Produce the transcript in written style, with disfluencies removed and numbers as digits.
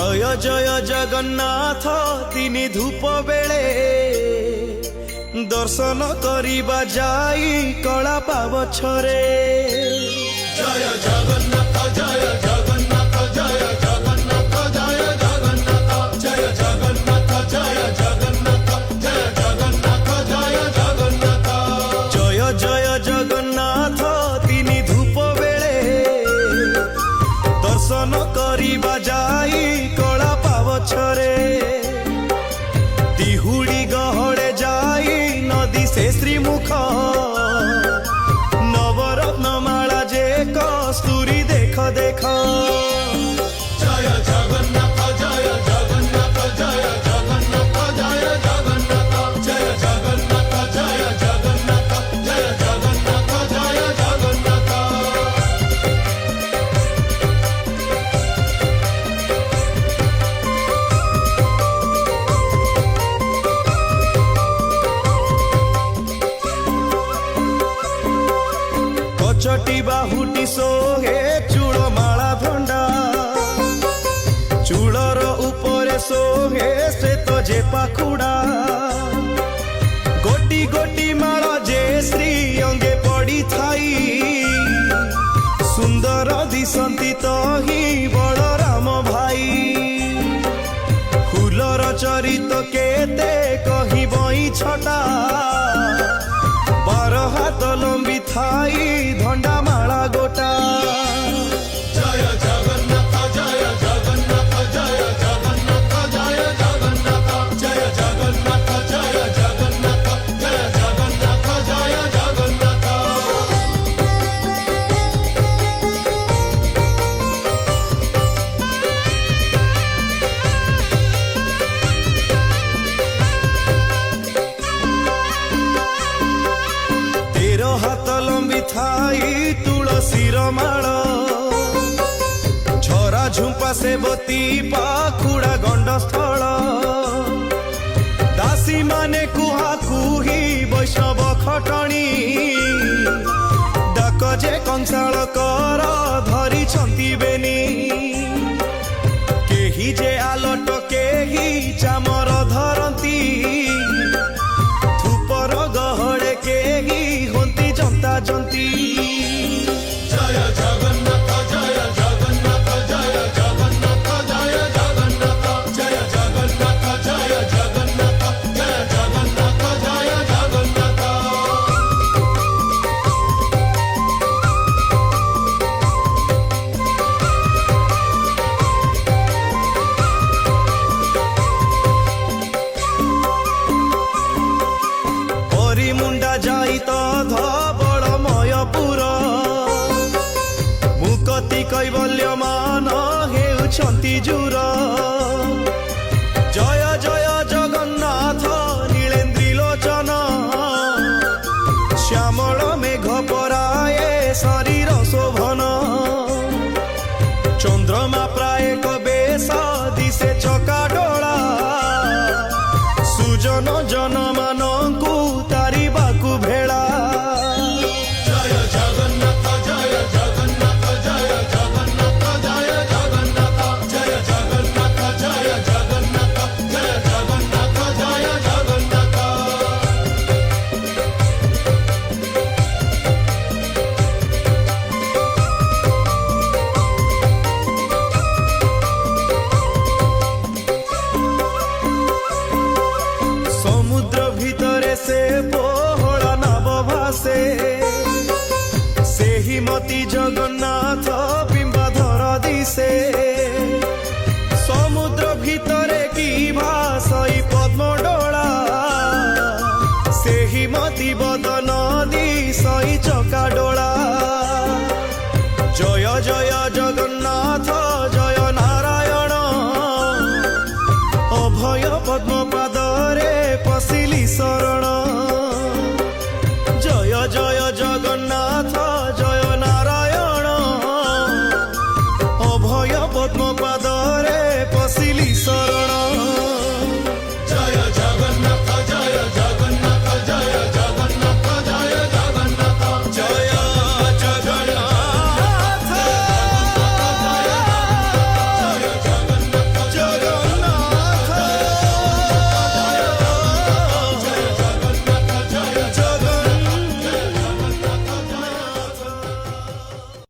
जय जय जगन्नाथ तिनि धूप बेले दर्शन करिबा जाई कला पावछरे। जय जगन्नाथ जय जगन्नाथ जय जगन्नाथ जय जगन्नाथ जय जगन्नाथ जय जगन्नाथ जय जगन्नाथ जय जगन्नाथ। जय जय जगन्नाथ तिनि धूप बेले दर्शन करिबा जाई कला पावछरे। दिहुड़ी गहड़े जाई नदी से श्रीमुख नवरत्नमाला जे कस्तूरी देख देख। जय जगन्नाथ जय जगन्नाथ जय जगन्नाथ जय जगन्नाथ जय जगन्नाथ जय जगन्नाथ जय जगन्नाथ जय जगन्नाथ। चटी बाहुटी सोहे चूड़ माला भंडा चूड़र ऊपर सोहे से तो जे पाखुड़ा गोटी गोटी माला जे श्री अंगे पड़ी थाई सुंदर दिसंती तो ही बलराम भाई। फूलर चरित केते कही बई छटा बार हाथ लंबी थाई धंडा माला गोटा। जय जगन्नाथ जय जगन्नाथ जय जगन्नाथ जय जगन्नाथ जय जगन्नाथ जय जगन्नाथ जय जगन्नाथ जय जगन्नाथ। हाथ लंबी थाई तुलसीर माल झरा झुंपा सेवती पाखुड़ा गंडस्थल दासी माने कुहा कुही वैष्णव खटणी डाक जे कंसाल कर धरी छंती बेनी केही जे आलट केही चामर धरती धूपर गहड़े केही होंती जनता जंती। जय जगन्नाथ जय जगन्नाथ जय जगन्नाथ जय जगन्नाथ जय जगन्नाथ जय जगन्नाथ जय जगन्नाथ जय जगन्नाथ। परी मुंडा जाई तो धबलमयपुर मुकति कैवल्यमान हेउछंती जुर। जय जय जगन्नाथ नीलेन्द्री लोचन श्यामल मेघ पराए शरीर शोभन चंद्रमा प्राय कबेश दिशे चका डोला सुजन जनमानंकु तारिबाकु भेला। जय जगन्नाथ जय जगन्नाथ जय जगन्नाथ जय जगन्नाथ जय जगन्नाथ जय जगन्नाथ जय जगन्नाथ जय जगन्नाथ। समुद्र भितरे से पोहड़ा नाव भासे सेही मती जगन्नाथ बिंबाधर दिसे समुद्र भितरे की भासई पद्म डोला सेही मती बदन दिसई चका डोला।